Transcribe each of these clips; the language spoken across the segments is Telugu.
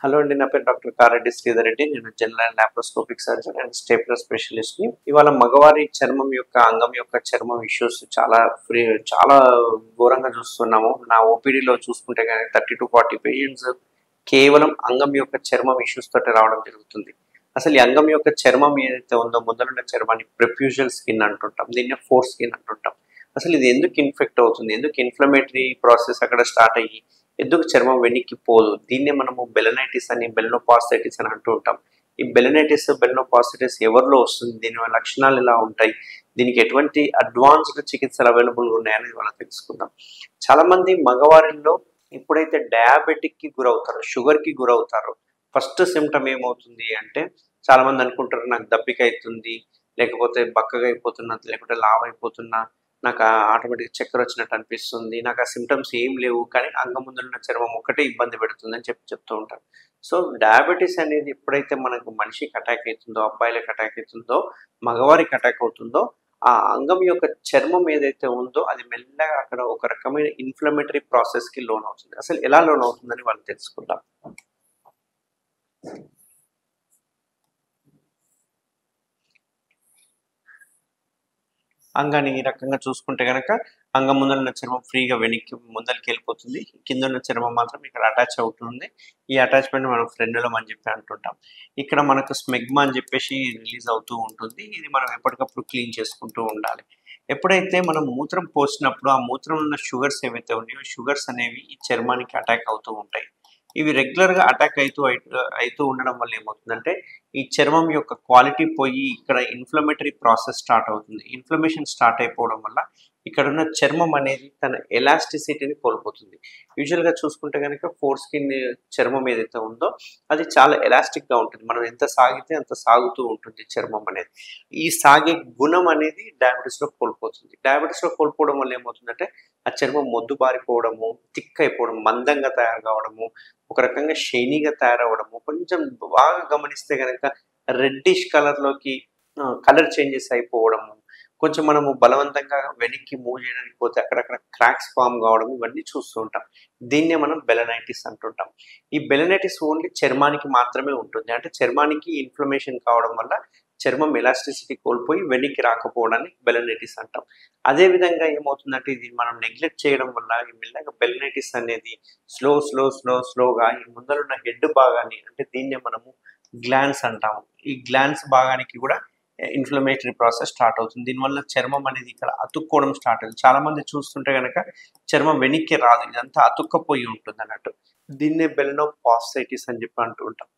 హలో అండి. నా పేరు డాక్టర్ కారెడ్డి శ్రీధర్ రెడ్డి. నేను general and laparoscopic surgeon and stapler స్పెషలిస్ట్‌ని. ఇవాళ మగవారి చర్మం యొక్క అంగం యొక్క చర్మం ఇష్యూస్ చాలా ఘోరంగా చూస్తున్నాము. నా ఓపీడీలో చూసుకుంటే గనక 30-40 పేషెంట్స్ కేవలం అంగం యొక్క చర్మం ఇష్యూస్ తోటి రావడం జరుగుతుంది. అసలు ఈ అంగం యొక్క చర్మం ఏదైతే ఉందో ముందలున్న చర్మాన్ని ప్రెప్యూషల్ స్కిన్ అంటుంటాం. దీన్నే ఫోర్ స్కిన్ అంటుంటాం. అసలు ఇది ఎందుకు ఇన్ఫెక్ట్ అవుతుంది? ఎందుకు ఇన్‌ఫ్లమేటరీ ప్రాసెస్ అక్కడ స్టార్ట్ అయ్యి ఎందుకు చర్మం వెనక్కి పోదు? దీన్నే మనము బెలనైటిస్ అని, బెలనోపాస్టైటిస్ అని అంటూ ఉంటాం. ఈ బెలనైటిస్, బెలనోపాస్టైటిస్ ఎవరిలో వస్తుంది? దీని లక్షణాలు ఎలా ఉంటాయి? దీనికి ఎటువంటి అడ్వాన్స్డ్ చికిత్సలు అవైలబుల్గా ఉన్నాయని మనం తెలుసుకుందాం. చాలామంది మగవారిలో ఎప్పుడైతే డయాబెటిక్కి గురవుతారో, షుగర్కి గురవుతారో ఫస్ట్ సిమ్టమ్ ఏమవుతుంది అంటే చాలామంది అనుకుంటారు నాకు దప్పిక అవుతుంది, లేకపోతే బక్కగా అయిపోతున్నా, లేకపోతే లావు అయిపోతున్నా, నాకు ఆటోమేటిక్‌గా చక్కెర వచ్చినట్టు అనిపిస్తుంది. నాకు ఆ సింప్టమ్స్ ఏం లేవు. కానీ అంగం ముందున్న చర్మం ఒక్కటే ఇబ్బంది పెడుతుందని చెప్తూ ఉంటారు. సో, డయాబెటిస్ అనేది ఎప్పుడైతే మనకు మనిషికి అటాక్ అయితుందో, అబ్బాయిలకి అటాక్ అయితుందో, మగవారికి అటాక్ అవుతుందో, ఆ అంగం యొక్క చర్మం ఏదైతే ఉందో అది మెల్లగా అక్కడ ఒక రకమైన ఇన్‌ఫ్లమేటరీ ప్రాసెస్‌కి లోనవుతుంది. అసలు ఎలా లోనవుతుందని మనం తెలుసుకుందాం. అంగాన్ని ఈ రకంగా చూసుకుంటే గనక అంగం ముందరున్న చర్మం ఫ్రీగా వెనక్కి ముందరికి వెళ్ళిపోతుంది. కిందున్న చర్మం మాత్రం ఇక్కడ అటాచ్ అవుతుంది. ఈ అటాచ్‌మెంట్ మనం ఫ్రెన్యులమ్ అని చెప్పి అంటుంటాం. ఇక్కడ మనకు స్మెగ్మా అని చెప్పేసి రిలీజ్ అవుతూ ఉంటుంది. ఇది మనం ఎప్పటికప్పుడు క్లీన్ చేసుకుంటూ ఉండాలి. ఎప్పుడైతే మనం మూత్రం పోసినప్పుడు ఆ మూత్రంలో ఉన్న షుగర్స్ ఏవైతే ఉన్నాయో షుగర్స్ అనేవి ఈ చర్మానికి అటాక్ అవుతూ ఉంటాయి. ఇవి రెగ్యులర్‌గా అటాక్ అయితూ ఉండడం వల్ల ఏమవుతుందంటే ఈ చర్మం యొక్క క్వాలిటీ పోయి ఇక్కడ ఇన్‌ఫ్లమేటరీ ప్రాసెస్ స్టార్ట్ అవుతుంది. ఇన్‌ఫ్లమేషన్ స్టార్ట్ అయిపోవడం వల్ల ఇక్కడున్న చర్మం అనేది తన ఎలాస్టిసిటీని కోల్పోతుంది. యూజువల్‌గా చూసుకుంటే గనక ఫోర్ స్కిన్ చర్మం ఏదైతే ఉందో అది చాలా ఎలాస్టిక్‌గా ఉంటుంది. మనం ఎంత సాగితే అంత సాగుతూ ఉంటుంది చర్మం అనేది. ఈ సాగే గుణం అనేది డయాబెటిస్‌లో కోల్పోతుంది. డయాబెటిస్‌లో కోల్పోవడం వల్ల ఏమవుతుందంటే ఆ చర్మం మొద్దుబారిపోవడము, థిక్ అయిపోవడం, మందంగా తయారు కావడము, ఒక రకంగా షైనీగా తయారవ్వడము, కొంచెం బాగా గమనిస్తే గనక రెడ్డిష్ కలర్‌లోకి కలర్ చేంజెస్ అయిపోవడము, కొంచెం మనము బలవంతంగా వెనక్కి మూవ్ చేయడానికి పోతే అక్కడక్కడ క్రాక్స్ ఫార్మ్ కావడం ఇవన్నీ చూస్తూ ఉంటాం. దీన్నే మనం బెలనైటిస్ అంటుంటాం. ఈ బెలనైటిస్ ఓన్లీ చర్మానికి మాత్రమే ఉంటుంది. అంటే చర్మానికి ఇన్‌ఫ్లమేషన్ కావడం వల్ల చర్మం ఎలాస్టిసిటీ కోల్పోయి వెనక్కి రాకపోవడాన్ని బెలనైటిస్ అంటాం. అదే విధంగా ఏమవుతుందంటే ఇది మనం నెగ్లెక్ట్ చేయడం వల్ల ఈ మెల్లగా బెలనైటిస్ అనేది స్లోగా ఈ ముందరున్న హెడ్ భాగాన్ని అంటే దీన్నే మనము గ్లాండ్స్ అంటాము. ఈ గ్లాండ్స్ భాగానికి కూడా ఇన్‌ఫ్లమేటరీ ప్రాసెస్ స్టార్ట్ అవుతుంది. దీనివల్ల చర్మం అనేది ఇక్కడ అతుక్కోవడం స్టార్ట్ అవుతుంది. చాలామంది చూస్తుంటే గనక చర్మం వెనక్కి రాదు. ఇదంతా అతుక్కపోయి ఉంటుందన్నట్టు. దీన్నే బెలనోపాస్టైటిస్ అని చెప్పి అంటూ ఉంటాం.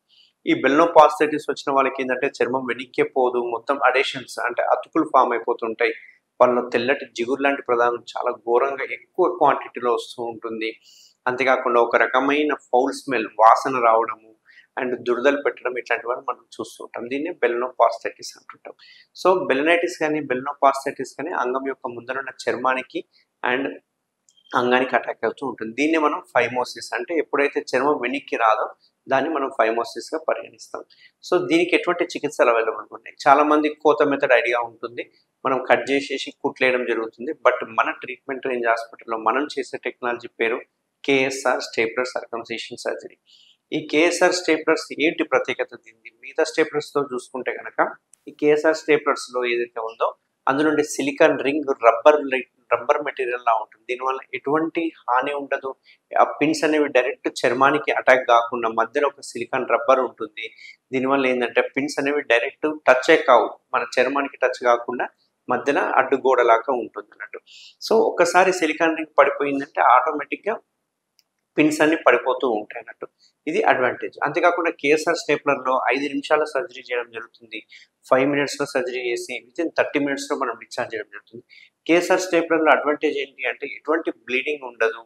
ఈ బెలనోపాస్టైటిస్ వచ్చిన వాళ్ళకి ఏందంటే చర్మం వెనక్కే పోదు. మొత్తం అడెషన్స్ అంటే అతుకులు ఫార్మ్ అయిపోతుంటాయి. వాళ్ళలో తెల్లటి జిగురు లాంటి పదార్థం చాలా ఘోరంగా ఎక్కువ క్వాంటిటీలో వస్తూ ఉంటుంది. అంతేకాకుండా ఒక రకమైన ఫౌల్ స్మెల్ వాసన రావడము అండ్ దురదలు పెట్టడం ఇట్లాంటివన్నీ మనం చూస్తూ ఉంటాం. దీన్నే బెలనోపాస్టైటిస్ అంటుంటాం. సో, బెలనైటిస్ గాని, బెలనోపాస్టైటిస్ గాని అంగం యొక్క ముందరున్న చర్మానికి అండ్ అంగానికి అటాక్ అవుతూ ఉంటుంది. దీన్నే మనం ఫైమోసిస్ అంటే ఎప్పుడైతే చర్మం వెనక్కి రాదో దాన్ని మనం ఫైమోసిస్‌గా పరిగణిస్తాం. సో, దీనికి ఎటువంటి చికిత్సలు అవైలబుల్‌గా ఉన్నాయి. చాలామంది కోత మెథడ్ ఐడియా ఉంటుంది. మనం కట్ చేసేసి కుట్లేయడం జరుగుతుంది. బట్ మన ట్రీట్మెంట్ రేంజ్ హాస్పిటల్‌లో మనం చేసే టెక్నాలజీ పేరు కేఎస్ఆర్ స్టేప్లర్ సర్కంసిషన్ సర్జరీ. ఈ కేఎస్ఆర్ స్టేప్లర్స్ ఏంటి ప్రత్యేకత దీనిది? మిగతా స్టేప్లర్స్‌తో చూసుకుంటే గనక ఈ కేఎస్ఆర్ స్టేప్లర్స్‌లో ఏదైతే ఉందో అందులో ఉండే సిలికాన్ రింగ్ రబ్బర్ మెటీరియల్‌లా ఉంటుంది. దీనివల్ల ఎటువంటి హాని ఉండదు. ఆ పిన్స్ అనేవి డైరెక్ట్ చర్మానికి అటాక్ గాకుండా మధ్యలో ఒక సిలికాన్ రబ్బర్ ఉంటుంది. దీనివల్ల ఏందంటే పిన్స్ అనేవి డైరెక్ట్ టచ్చే కావు. మన చర్మానికి టచ్ గాకుండా మధ్యన అడ్డుగోడలాగా ఉంటుందన్నట్టు. సో, ఒక్కసారి సిలికాన్ రింగ్ పడిపోయిందంటే ఆటోమేటిక్‌గా పిన్స్ అన్నీ పడిపోతూ ఉంటాయన్నట్టు. ఇది అడ్వాంటేజ్. అంతేకాకుండా కేఎస్ఆర్ స్టేప్లర్‌లో 5 నిమిషాల్లో సర్జరీ చేయడం జరుగుతుంది. 5 మినిట్స్‌లో సర్జరీ చేసి వితిన్ 30 మినిట్స్‌లో మనం డిశ్చార్జ్ చేయడం జరుగుతుంది. కేఎస్ఆర్ స్టేప్లర్‌లో అడ్వాంటేజ్ ఏంటి అంటే ఎటువంటి బ్లీడింగ్ ఉండదు.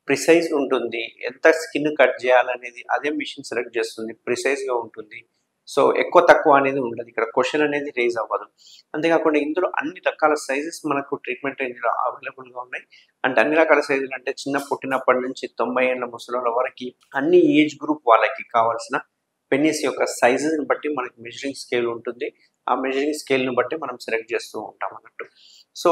ప్రిసైజ్ ఉంటుంది. ఎంత స్కిన్ కట్ చేయాలనేది అదే మెషిన్ సెలెక్ట్ చేస్తుంది. ప్రిసైజ్‌గా ఉంటుంది. సో, ఎక్కువ తక్కువ అనేది ఉండదు. ఇక్కడ క్వెషన్ అనేది రైజ్ అవ్వదు. అంతేకాకుండా ఇందులో అన్ని రకాల సైజెస్ మనకు ట్రీట్మెంట్ రేంజ్‌లో అవైలబుల్‌గా ఉన్నాయి. అంటే అన్ని రకాల సైజులు అంటే పుట్టినప్పటి నుంచి 90 ఏళ్ల ముసలోళ్ళ వరకి అన్ని ఏజ్ గ్రూప్ వాళ్ళకి కావాల్సిన పెన్నిస్ యొక్క సైజెస్‌ని బట్టి మనకి మెజరింగ్ స్కేల్ ఉంటుంది. ఆ మెజరింగ్ స్కేల్‌ని బట్టి మనం సెలెక్ట్ చేస్తూ ఉంటాం అన్నట్టు. సో,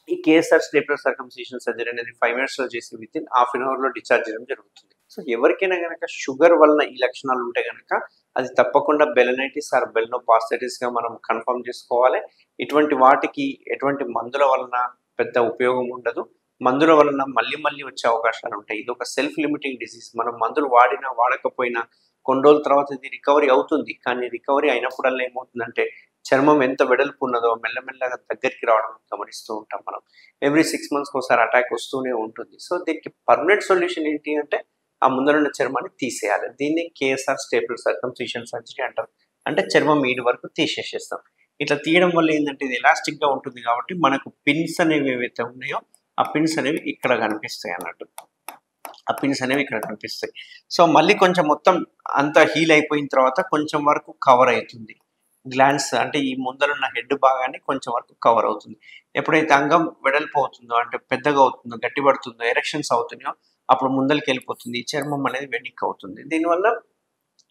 ఈ కేఎస్ఆర్ స్టేప్లర్ సర్కంసిషన్ సర్జరీ అనేది 5 మినిట్స్‌లో చేసి వితిన్ హాఫ్ అన్ అవర్‌లో డిశ్చార్జ్ చేయడం జరుగుతుంది. సో ఎవరికైనా గనక షుగర్ వలన ఈ లక్షణాలు ఉంటే గనక అది తప్పకుండా బెలనైటిస్ ఆర్ బెల్నోపాస్టైటిస్‌గా మనం కన్ఫర్మ్ చేసుకోవాలి. ఇటువంటి వాటికి ఎటువంటి మందుల వలన పెద్ద ఉపయోగం ఉండదు. మందుల వలన మళ్ళీ మళ్ళీ వచ్చే అవకాశాలు ఉంటాయి. ఇది ఒక సెల్ఫ్ లిమిటింగ్ డిసీజ్. మనం మందులు వాడినా వాడకపోయినా కొన్ని రోజుల తర్వాత ఇది రికవరీ అవుతుంది. కానీ రికవరీ అయినప్పుడల్లా ఏమవుతుందంటే చర్మం ఎంత వెడల్పు ఉన్నదో మెల్లమెల్లగా దగ్గరికి రావడం గమనిస్తూ ఉంటాం మనం. ఎవ్రీ 6 మంత్స్‌కి ఒకసారి అటాక్ వస్తూనే ఉంటుంది. సో దీనికి పర్మనెంట్ సొల్యూషన్ ఏంటి అంటే ఆ ముందరున్న చర్మాన్ని తీసేయాలి. దీన్ని కేఎస్ఆర్ స్టేపుల్ సర్కంసిషన్ సర్జరీ అంటారు. అంటే చర్మం ఈడి వరకు తీసేసేస్తాం. ఇట్లా తీయడం వల్ల ఏంటంటే ఇది ఎలాస్టిక్‌గా ఉంటుంది కాబట్టి మనకు పిన్స్ అనేవి ఏవైతే ఉన్నాయో ఆ పిన్స్ అనేవి ఇక్కడ కనిపిస్తాయి అన్నట్టు. ఆ పిన్స్ అనేవి ఇక్కడ కనిపిస్తాయి. సో మళ్ళీ కొంచెం మొత్తం అంతా హీల్ అయిపోయిన తర్వాత కొంచెం వరకు కవర్ అవుతుంది. గ్లాండ్స్ అంటే ఈ ముందరున్న హెడ్ భాగాన్ని కొంచెం వరకు కవర్ అవుతుంది. ఎప్పుడైతే అంగం వెడల్పు అవుతుందో అంటే పెద్దగా అవుతుందో, గట్టిపడుతుందో, ఎరెక్షన్స్ అవుతున్నాయో అప్పుడు ముందలకి వెళ్ళిపోతుంది. ఈ చర్మం అనేది వెనక్కి అవుతుంది. దీనివల్ల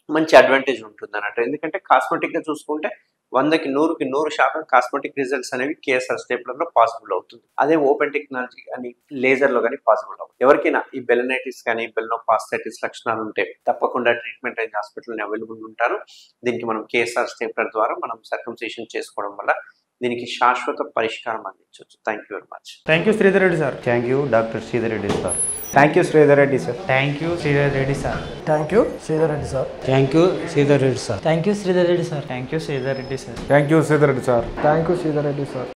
మంచి అడ్వాంటేజ్ ఉంటుంది అన్నట్టు. ఎందుకంటే కాస్మెటిక్‌గా చూసుకుంటే 100కి 100% కాస్మెటిక్ రిజల్ట్స్ అనేవి కేఎస్ఆర్ స్టేప్లర్‌లో పాసిబుల్ అవుతుంది. అదే ఓపెన్ టెక్నాలజీ కానీ లేజర్‌లో కానీ పాసిబుల్ అవ్వదు. ఎవరికైనా ఈ బెలనైటిస్ కానీ బెల్నోపాస్టైటిస్ లక్షణాలు ఉంటే తప్పకుండా ట్రీట్మెంట్ రేంజ్ హాస్పిటల్‌లో అవైలబుల్ ఉంటారు. దీనికి మనం కేఎస్ఆర్ స్టేప్లర్ ద్వారా మనం సర్కంసిషన్ చేసుకోవడం వల్ల దీనికి శాశ్వత పరిష్కారం అందించవచ్చు. Thank you very much. Thank you Sridhar Reddy sir. Thank you doctor Sridhar Reddy sir. Thank you Sridhar Reddy sir. Thank you Sridhar Reddy sir. Thank you Sridhar Reddy sir. Thank you Sridhar Reddy sir. Thank you Sridhar Reddy sir. Thank you Sridhar Reddy sir. Thank you Sridhar Reddy sir. Thank you Sridhar Reddy sir.